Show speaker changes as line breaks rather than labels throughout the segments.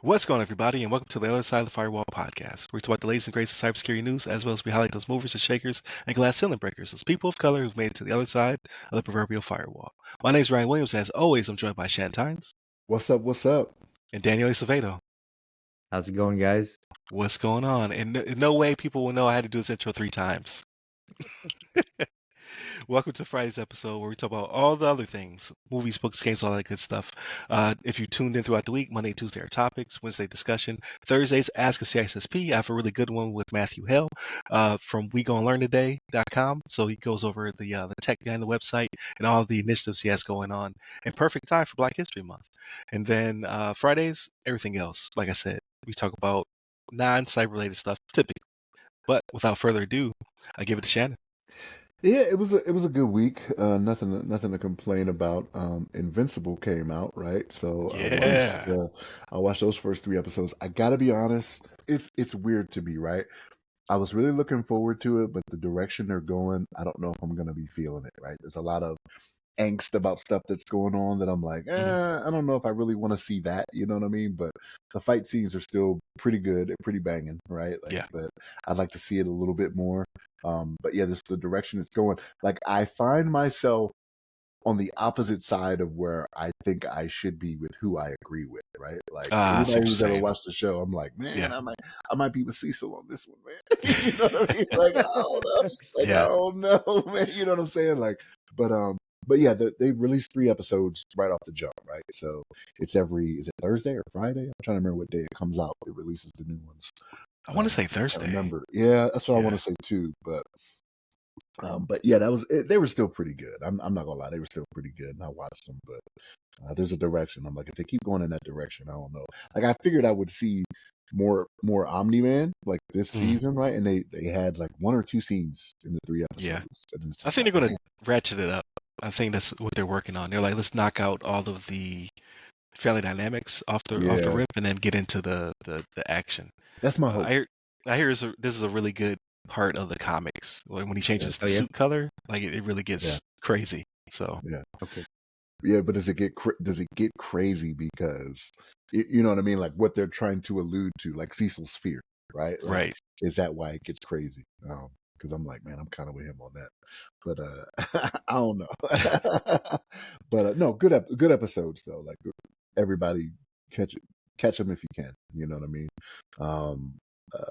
What's going on, everybody, and welcome to the Other Side of the Firewall podcast. We talk about the latest and greatest of cybersecurity news, as well as we highlight those movers and shakers and glass ceiling breakers, those people of color who've made it to the other side of the proverbial firewall. My name is Ryan Williams, and as always, I'm joined by Shannon Tynes.
What's up? What's up?
And Daniel Acevedo.
How's it going, guys?
What's going on? And in no way people will know I had to do this intro 3 times. Welcome to Friday's episode where we talk about all the other things, movies, books, games, all that good stuff. If you tuned in throughout the week, Monday, Tuesday are topics, Wednesday discussion, Thursdays Ask a CISSP. I have a really good one with Matthew Hill from WeGonnaLearnToday.com. So he goes over the tech behind the website and all the initiatives he has going on in perfect time for Black History Month. And then Fridays, everything else. Like I said, we talk about non-cyber related stuff typically. But without further ado, I give it to Shannon.
Yeah, it was a good week. Nothing to complain about. Invincible came out, right? So
yeah.
I watched those first 3 episodes. I gotta be honest, it's weird to me, right? I was really looking forward to it, but the direction they're going, I don't know if I'm gonna be feeling it, right? There's a lot of angst about stuff that's going on that I'm like, I don't know if I really want to see that, you know what I mean? But the fight scenes are still pretty good and pretty banging, right?
Yeah.
But I'd like to see it a little bit more. But yeah, this the direction it's going. Like, I find myself on the opposite side of where I think I should be with who I agree with, right? Like, anybody who's ever watched the show, I'm like, man, I might be with Cecil on this one, man. You know what I mean? Like, I don't know. Like, I don't know, man. You know what I'm saying? Like, but yeah, they released 3 episodes right off the jump, right? So it's is it Thursday or Friday? I'm trying to remember what day it comes out. It releases the new ones.
I want to say Thursday.
I remember. Yeah, that's what I want to say too. But yeah, that was it. They were still pretty good. I'm not gonna lie, they were still pretty good, and I watched them. But there's a direction. I'm like, if they keep going in that direction, I don't know. Like, I figured I would see more Omni-Man like this season, right? And they had like 1 or 2 scenes in the 3 episodes.
Yeah, I think they're gonna ratchet it up. I think that's what they're working on. They're like, let's knock out all of the family dynamics off the rip, and then get into the action.
That's my hope.
I hear this is a really good part of the comics when he changes the suit color. Like, it really gets crazy. So
okay. Yeah, but does it get crazy because you know what I mean? Like, what they're trying to allude to, like Cecil's fear, right? Like,
right.
Is that why it gets crazy? Because I'm like, man, I'm kind of with him on that. But I don't know. But no, good episodes though. Like, everybody catch them if you can. You know what I mean?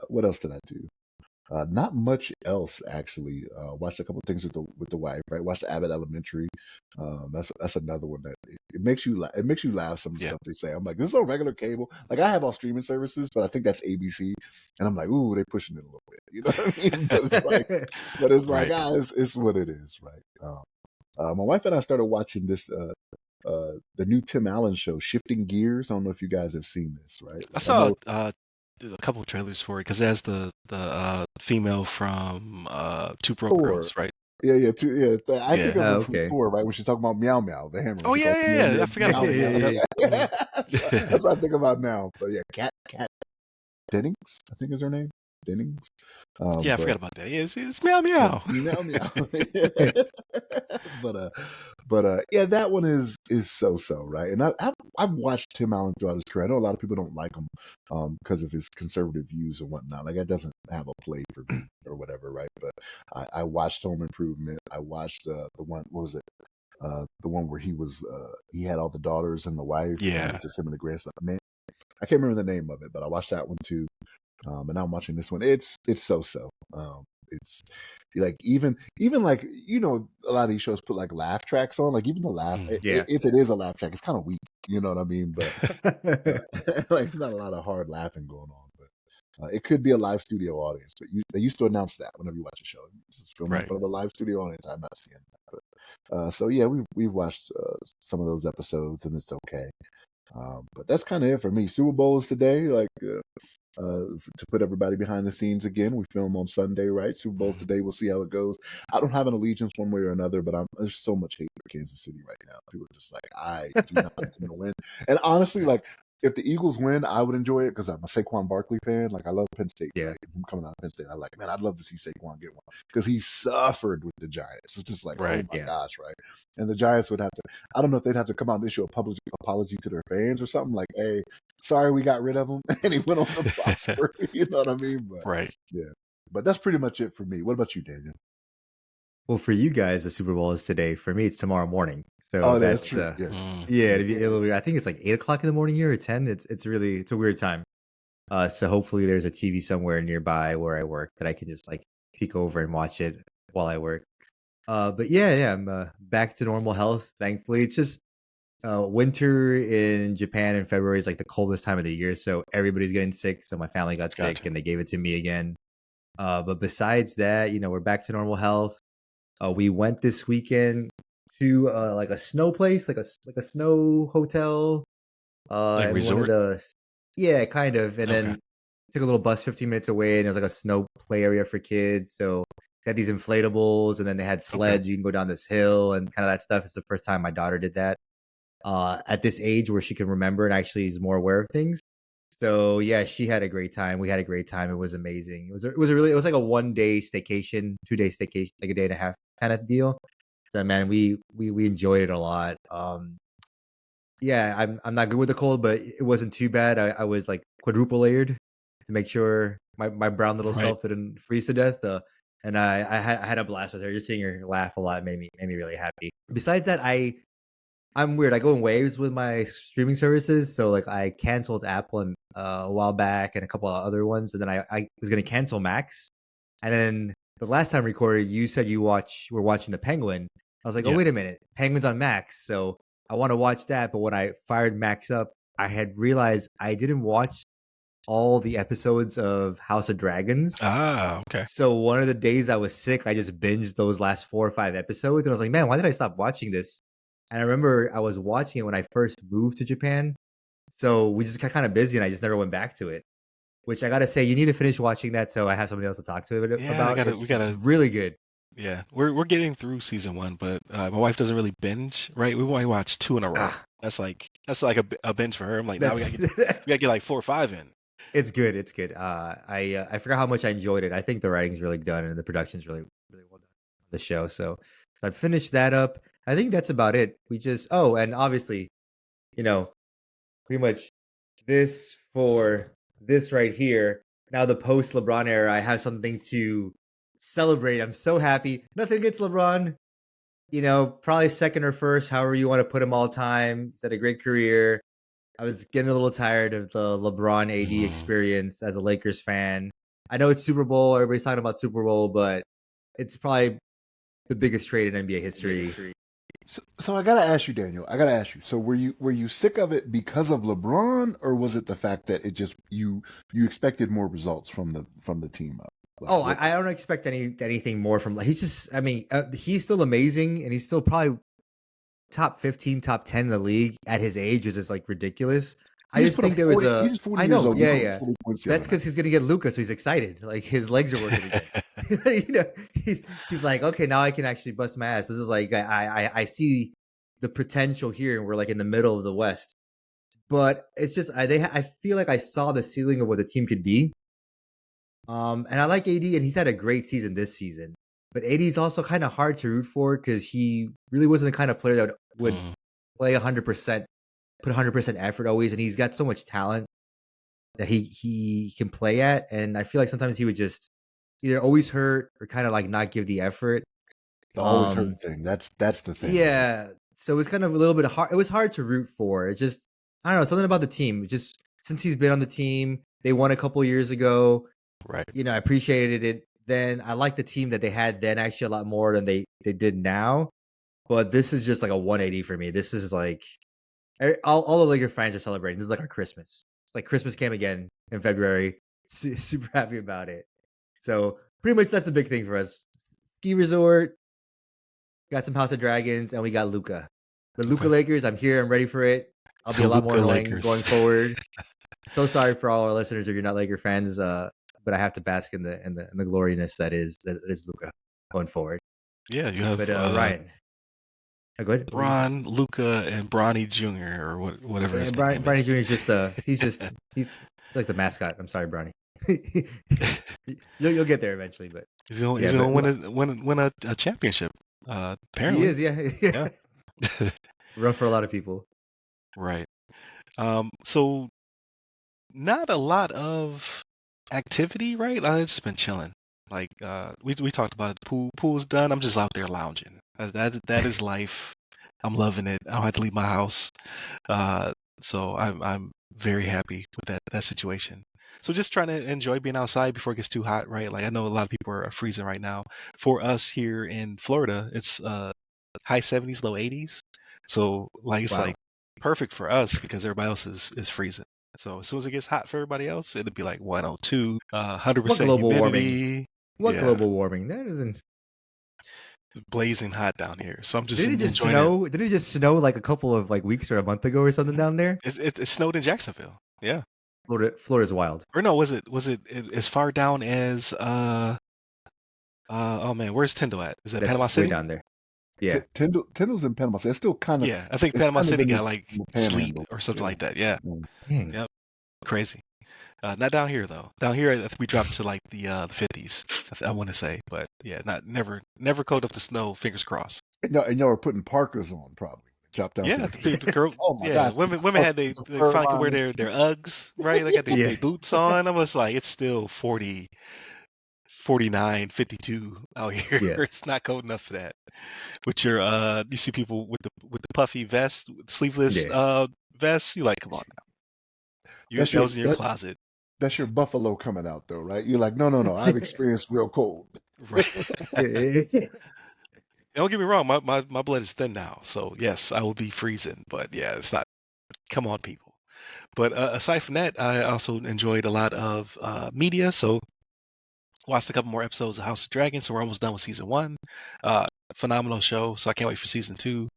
What else did I do? Not much else, actually. Watched a couple things with the wife, right? Watched Abbott Elementary. That's another one that it makes you laugh. It makes you laugh, some of the stuff they say. I'm like, this is on regular cable. Like, I have all streaming services, but I think that's ABC, and I'm like, ooh, they're pushing it a little bit. You know what I mean? But it's like, it's what it is, right? My wife and I started watching this. The new Tim Allen show, Shifting Gears. I don't know if you guys have seen this, right?
I saw a couple of trailers for it because it has the female from Two Broke Girls, right?
Yeah. I think of her from Thor, right? When she's talking about Meow Meow, the hammer.
Oh yeah. I forgot about
that. That's what I think about now. But yeah, Kat Dennings, I think is her name. Dennings.
I forgot about that. Yeah, it's Meow Meow.
Meow Meow. But yeah, that one is so, right? And I've watched Tim Allen throughout his career. I know a lot of people don't like him because of his conservative views and whatnot. Like, that doesn't have a play for me or whatever, right? But I watched Home Improvement. I watched the one. What was it? The one where he had all the daughters and the wife.
Yeah,
just him and the grandson. Man, I can't remember the name of it, but I watched that one too. And now I'm watching this one. It's so. It's like even like, you know, a lot of these shows put like laugh tracks on. Like, even the laugh, if it is a laugh track, it's kind of weak. You know what I mean? But like, it's not a lot of hard laughing going on. But it could be a live studio audience. But they used to announce that whenever you watch a show, this is filmed in front of a live studio audience. I'm not seeing that. But so yeah, we've watched some of those episodes, and it's okay. But that's kind of it for me. Super Bowl is today. Like, to put everybody behind the scenes again, we film on Sunday, right? Super Bowl's today. We'll see how it goes. I don't have an allegiance one way or another, but there's so much hate for Kansas City right now. People are just like, I do not want to win. And honestly, like, if the Eagles win, I would enjoy it because I'm a Saquon Barkley fan. Like, I love Penn State.
Yeah.
Right? I'm coming out of Penn State. I like, man, I'd love to see Saquon get one because he suffered with the Giants. It's just like,
Right.
oh my gosh, right? And the Giants would have to, I don't know if they'd have to come out and issue a public apology to their fans or something like, hey, sorry we got rid of him and he went on to prosper. You know what I mean? But
Right.
yeah, but that's pretty much it for me. What about you, Daniel?
Well, for you guys, the Super Bowl is today. For me, it's tomorrow morning. So
that's true.
It'll be, I think it's like 8 o'clock in the morning here or 10. It's a weird time. So hopefully there's a TV somewhere nearby where I work that I can just like peek over and watch it while I work. But yeah, I'm back to normal health. Thankfully, it's just winter in Japan in February is like the coldest time of the year, so everybody's getting sick. So my family got sick, and they gave it to me again. But besides that, we're back to normal health. We went this weekend to like a snow place, like a snow hotel.
Like
And
resort?
yeah, kind of. And
Okay.
then took a little bus 15 minutes away, and it was like a snow play area for kids. So they had these inflatables, and then they had sleds. You can go down this hill and kind of that stuff. It's the first time my daughter did that. At this age where she can remember and actually is more aware of things. So yeah, she had a great time. We had a great time. It was amazing. It was like a 1 day staycation, 2 day staycation, like a day and a half kind of deal. So man, we enjoyed it a lot. Yeah, I'm not good with the cold, but it wasn't too bad. I was like quadruple layered to make sure my brown little
Right.
self didn't freeze to death. And I had a blast with her. Just seeing her laugh a lot made me really happy. Besides that, I'm weird. I go in waves with my streaming services. So like I canceled Apple and a while back and a couple of other ones, and then I was gonna cancel Max. And then the last time recorded, you said we're watching The Penguin. I was like, oh
Yeah.
wait a minute, Penguin's on Max, so I want to watch that. But when I fired Max up, I had realized I didn't watch all the episodes of House of Dragons.
Ah, okay.
So one of the days I was sick, I just binged those last 4 or 5 episodes, and I was like, man, why did I stop watching this? And I remember I was watching it when I first moved to Japan. So we just got kind of busy, and I just never went back to it. Which I gotta say, you need to finish watching that so I have somebody else to talk to
Yeah,
about.
we gotta.
It's really good.
Yeah, we're getting through season 1, but my wife doesn't really binge. Right, we only watch 2 in a row.
Ah,
That's like a binge for her. I'm like, now we
that's
gotta get like 4 or 5 in.
it's good. It's good. I forgot how much I enjoyed it. I think the writing's really done and the production's really really well done on the show. So I finished that up. I think that's about it. And obviously, pretty much this for this right here. Now the post LeBron era, I have something to celebrate. I'm so happy. Nothing against LeBron. Probably second or first, however you want to put him all time. He's had a great career. I was getting a little tired of the LeBron AD experience as a Lakers fan. I know it's Super Bowl. Everybody's talking about Super Bowl, but it's probably the biggest trade in NBA history.
So I gotta ask you, Daniel. I gotta ask you. So were you sick of it because of LeBron, or was it the fact that it just you expected more results from the team up?
I don't expect anything more from. He's just. I mean, he's still amazing, and he's still probably top 15, top 10 in the league at his age, which is like ridiculous. I just think there was a.
He's 40
I
years
know,
old.
yeah. That's because he's gonna get Luka, so he's excited. Like his legs are working again. He's like, okay, now I can actually bust my ass. This is like I see the potential here, and we're like in the middle of the West. But it's just I feel like I saw the ceiling of what the team could be. And I like AD, and he's had a great season this season. But AD is also kind of hard to root for because he really wasn't the kind of player that would play 100%, put 100% effort always, and he's got so much talent that he can play at. And I feel like sometimes he would just either always hurt or kind of like not give the effort.
The always hurt thing. That's the thing.
Yeah. So it's kind of a little bit hard. It was hard to root for. It just, I don't know, something about the team. Just since he's been on the team, they won a couple years ago.
Right.
I appreciated it then. I like the team that they had then actually a lot more than they did now. But this is just like a 180 for me. This is like all the Lakers fans are celebrating. This is like our Christmas. It's like Christmas came again in February. Super happy about it. So pretty much that's the big thing for us. Ski resort, got some House of Dragons, and we got Luka. The Luka Lakers, I'm here. I'm ready for it. I'll be a lot more annoying going forward. So sorry for all our listeners if you're not Laker fans, but I have to bask in the gloriness that is Luka going forward.
Yeah, you have.
But Ryan, Go ahead. What were you saying?
Bron, Luca, and Bronny Jr. or whatever
Yeah,
his nickname
Bronny
is.
Jr. is he's like the mascot. I'm sorry, Bronny. You'll get there eventually, but
He's
yeah,
gonna
but
win a championship.
he
Apparently,
is. Yeah,
yeah.
rough for a lot of people.
Right. So not a lot of activity, right? I've just been chilling. Like we talked about it. Pool's done. I'm just out there lounging. That is life. I'm loving it. I don't have to leave my house. Uh, so I'm very happy with that situation. So just trying to enjoy being outside before it gets too hot, right? Like I know a lot of people are freezing right now. For us here in Florida, it's high 70s, low 80s. So like it's
Wow.
like perfect for us because everybody else is freezing. So as soon as it gets hot for everybody else, it'll be like 102,
What
100%
global warming?
humidity.
What
Yeah,
global warming? That isn't.
it's blazing hot down here. So I'm just
Did it just
enjoying it.
snow? Did it just snow like a couple of like weeks or a month ago or something down there?
It snowed in Jacksonville. Yeah.
Florida's wild.
Or no, was it as far down as oh man, where's Tyndall at? Is that
That's
Panama
way
City?
down there. Yeah.
Tyndall's in Panama City. It's still kind of
Yeah, I think Panama City
in
got like
the
sleet
panhandle.
or something
Yeah.
like that. Yeah,
Mm.
Dang.
yep, crazy. Not down here though. Down here, I think we dropped to like the 50s. I want to say, but yeah, never cold enough to snow. Fingers crossed.
And y'all were putting parkas on probably. Dropped down to
Yeah, the girl.
oh my
Yeah,
God.
women had they
Fur
finally could wear
liners.
their Uggs, right? They got
Yeah.
Yeah.
their boots on. I'm just like, it's still 40, 49, 52 out here.
Yeah.
It's not cold enough for that. With your you see people with the puffy vest, sleeveless
Yeah.
vest. You like, come on now.
That's
That
your
was in your closet,
that's your buffalo coming out though, right? You're like, no. I've experienced real cold.
right?
Yeah.
Don't get me wrong, my blood is thin now, so yes, I will be freezing. But yeah, it's not. Come on, people. But aside from that, I also enjoyed a lot of media. So watched a couple more episodes of House of Dragons. So we're almost done with season 1. Phenomenal show. So I can't wait for season 2.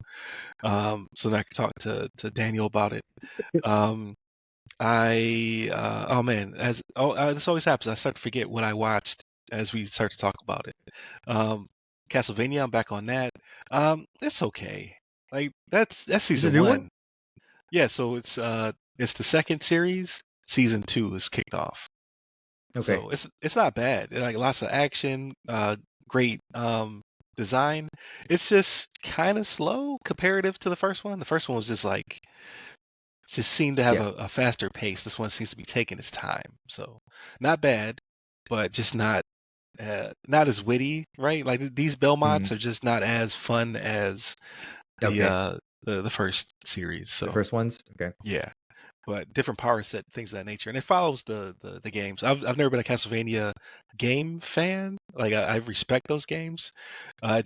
So then I can talk to Daniel about it. Oh man, this always happens. I start to forget what I watched as we start to talk about it. Castlevania, I'm back on that. It's okay. Like that's
Is there a
season
new
1.
one?
Yeah, so it's the second series. Season 2 is kicked off.
Okay.
So it's not bad. Like lots of action, great design. It's just kind of slow comparative to the first one. The first one was just like just seemed to have
Yeah.
a faster pace. This one seems to be taking its time. So not bad, but just not as witty, right? Like these Belmonts are just not as fun as
Okay.
the first series.
The
So
first ones. Okay.
yeah, but different power set, things of that nature, and it follows the games. I've never been a Castlevania game fan. Like I respect those games. I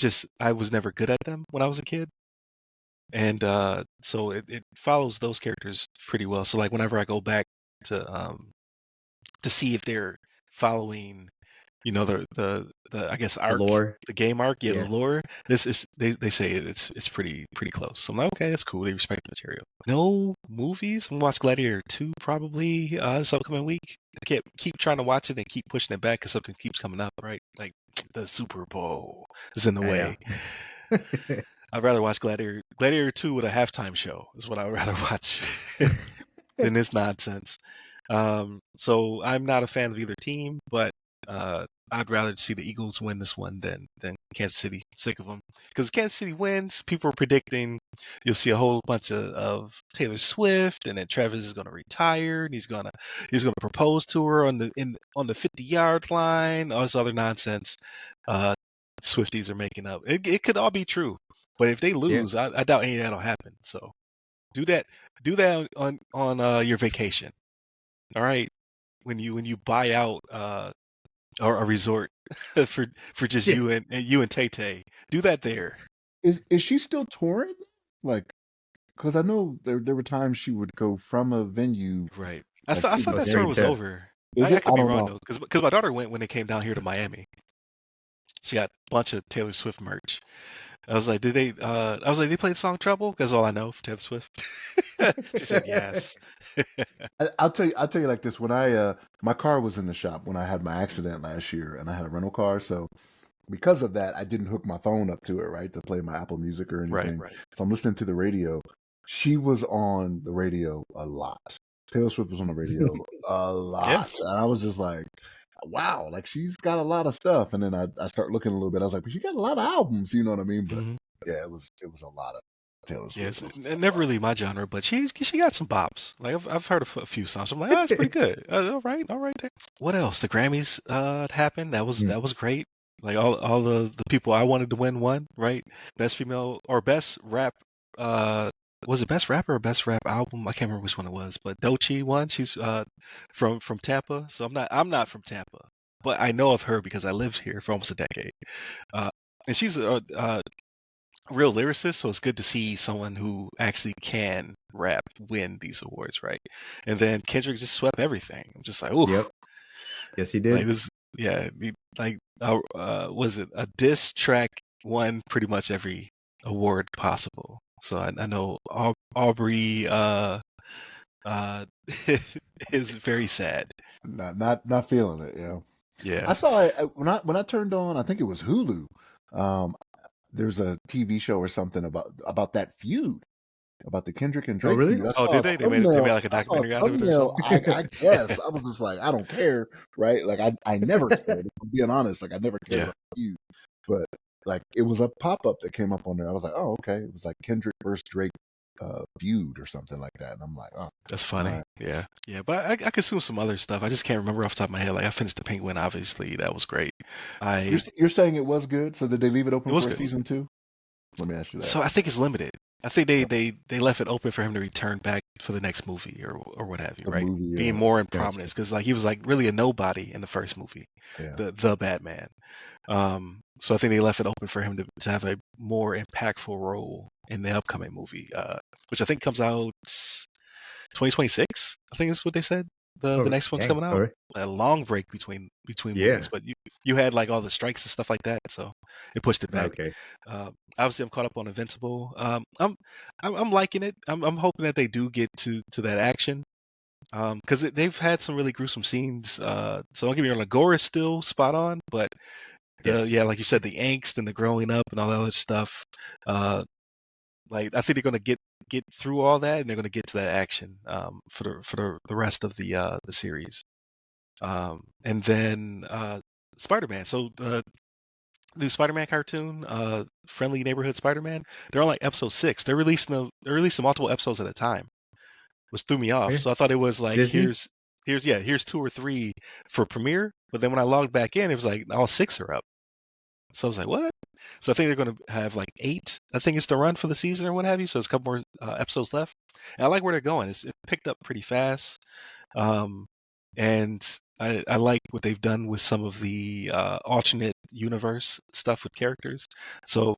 was never good at them when I was a kid, and so it follows those characters pretty well. So like whenever I go back to see if they're following, the I guess
The
arc,
lore.
the game arc, yeah, the
Yeah.
lore. This is they say it's pretty close. So I'm like, okay, that's cool. They respect the material. No movies. I'm gonna watch Gladiator 2 probably this upcoming week. I can't keep trying to watch it and keep pushing it back because something keeps coming up, right? Like the Super Bowl is in the
I
way.
know.
I'd rather watch Gladiator 2 with a halftime show is what I would rather watch than this nonsense. So I'm not a fan of either team, but I'd rather see the Eagles win this one than Kansas City. Sick of them. Because Kansas City wins, people are predicting you'll see a whole bunch of Taylor Swift, and then Travis is going to retire, and he's gonna propose to her on the 50-yard line, all this other nonsense. Swifties are making up. It could all be true, but if they
Yeah.
lose, I doubt any of that'll happen. So do that on your vacation. All right, when you buy out or a resort for just
Yeah.
you and Tay Tay, do that there.
Is she still touring? Like, because I know there were times she would go from a venue.
Right. I
Like
thought
to the
that tour
straight
was
to.
over.
Is
I
it?
could
I
be
don't
wrong
know.
though, because my daughter went when they came down here to Miami. She got a bunch of Taylor Swift merch. I was like, they played the song Trouble? That's all I know for Taylor Swift. She said yes.
I'll tell you like this. When I my car was in the shop when I had my accident last year, and I had a rental car, so because of that, I didn't hook my phone up to it, right, to play my Apple Music or
Right.
anything. So I'm listening to the radio. She was on the radio a lot. Taylor Swift was on the radio a lot. And I was just like, wow, like she's got a lot of stuff. And then I start looking a little bit. I was like, but she got a lot of albums, you know what I mean? But yeah, it was a lot of Taylor Swift.
Yes, never really my genre, but she got some bops. Like I've heard a few songs. I'm like, oh, that's pretty good. All right. What else? The Grammys happened. That was great. Like all the people I wanted to won, right? Best female or best rap. Was it best rapper or best rap album? I can't remember which one it was, but Doechii won. She's from Tampa, so I'm not from Tampa, but I know of her because I lived here for almost a decade. And she's a real lyricist, so it's good to see someone who actually can rap win these awards, right? And then Kendrick just swept everything. I'm just like, oh,
Yep. Yes, he did.
like this, yeah, was it a diss track won pretty much every award possible. So I know Aubrey is very sad.
Not feeling it. Yeah.
Yeah.
I saw it when I turned on. I think it was Hulu. There's a TV show or something about that feud, about the Kendrick and Drake.
really?
Feud.
Did they? They made like a documentary out of it or something?
I guess. I was just like, I don't care, right? Like I never cared. If I'm being honest, like I never cared about the feud. But like it was a pop-up that came up on there. I was like, oh, okay. It was like Kendrick versus Drake feud or something like that. And I'm like, oh,
that's funny. Right. Yeah. But I consume some other stuff. I just can't remember off the top of my head. Like I finished The Penguin, obviously. That was great.
You're saying it was good? So did they leave it open for
good.
season 2? Let me ask you that.
So I think it's limited. I think they left it open for him to return back for the next movie or what have you, right? Being more in prominence, because like he was like really a nobody in the first movie, the Batman. So I think they left it open for him to have a more impactful role in the upcoming movie, which I think comes out 2026. I think is what they said. The next one's coming out. Right. A long break between movies, but you had like all the strikes and stuff like that, so it pushed it back.
Okay.
Obviously, I'm caught up on Invincible. I'm liking it. I'm hoping that they do get to that action, because they've had some really gruesome scenes. So don't get me wrong, the gore is still spot on, but like you said, the angst and the growing up and all that other stuff. Like I think they're gonna get through all that, and they're gonna get to that action for the rest of the series. And then Spider-Man. So the new Spider-Man cartoon, Friendly Neighborhood Spider-Man, they're on like episode 6. They're releasing multiple episodes at a time, which threw me off. So I thought it was like Disney? here's 2 or 3 for premiere, but then when I logged back in, it was like all 6 are up. So I was like, what? So I think they're going to have like 8, I think it's the run for the season or what have you. So there's a couple more episodes left. And I like where they're going. It picked up pretty fast. And I like what they've done with some of the alternate universe stuff with characters. So,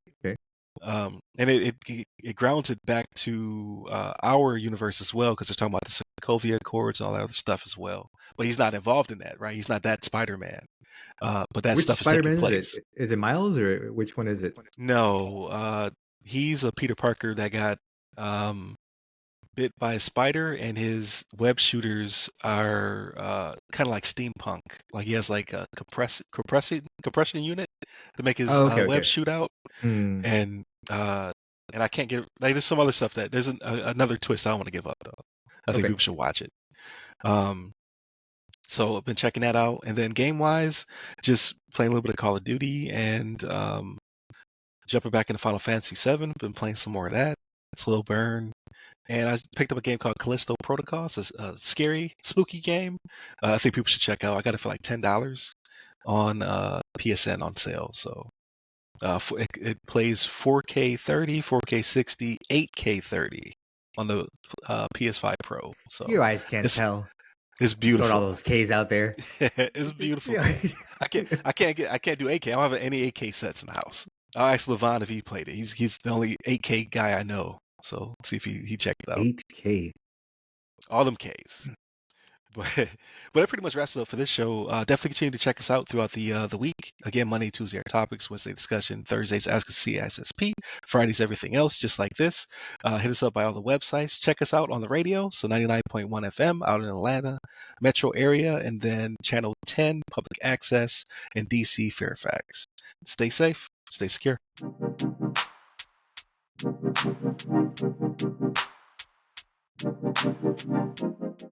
and it grounds it back to our universe as well, because they're talking about the Sokovia Accords and all that other stuff as well. But he's not involved in that, right? He's not that Spider-Man. But that stuff is taking place.
Is it Miles, or which one is it?
No, he's a Peter Parker that got bit by a spider, and his web shooters are kind of like steampunk. Like he has like a compression unit to make his web shoot out, and I can't get like there's some other stuff that there's another twist I don't want to give up though. I think people should watch it. So I've been checking that out, and then game-wise, just playing a little bit of Call of Duty and jumping back into Final Fantasy VII. Been playing some more of that. Slow burn. And I picked up a game called Callisto Protocol. It's a scary, spooky game. I think people should check out. I got it for like $10 on PSN on sale. So it plays 4K 30, 4K 60, 8K 30 on the PS5 Pro. So
your eyes can't tell.
It's beautiful.
Throwing all those Ks out there.
It's beautiful. I can't do 8K. I don't have any 8K sets in the house. I'll ask Levon if he played it. He's the only 8K guy I know. So see if he checked it out.
8K.
All them Ks. But but that pretty much wraps it up for this show. Definitely continue to check us out throughout the week. Again, Monday, Tuesday are topics, Wednesday discussion, Thursdays ask a CISSP, Fridays everything else, just like this. Hit us up by all the websites. Check us out on the radio, so 99.1 FM out in Atlanta metro area, and then channel 10 public access in DC Fairfax. Stay safe, stay secure.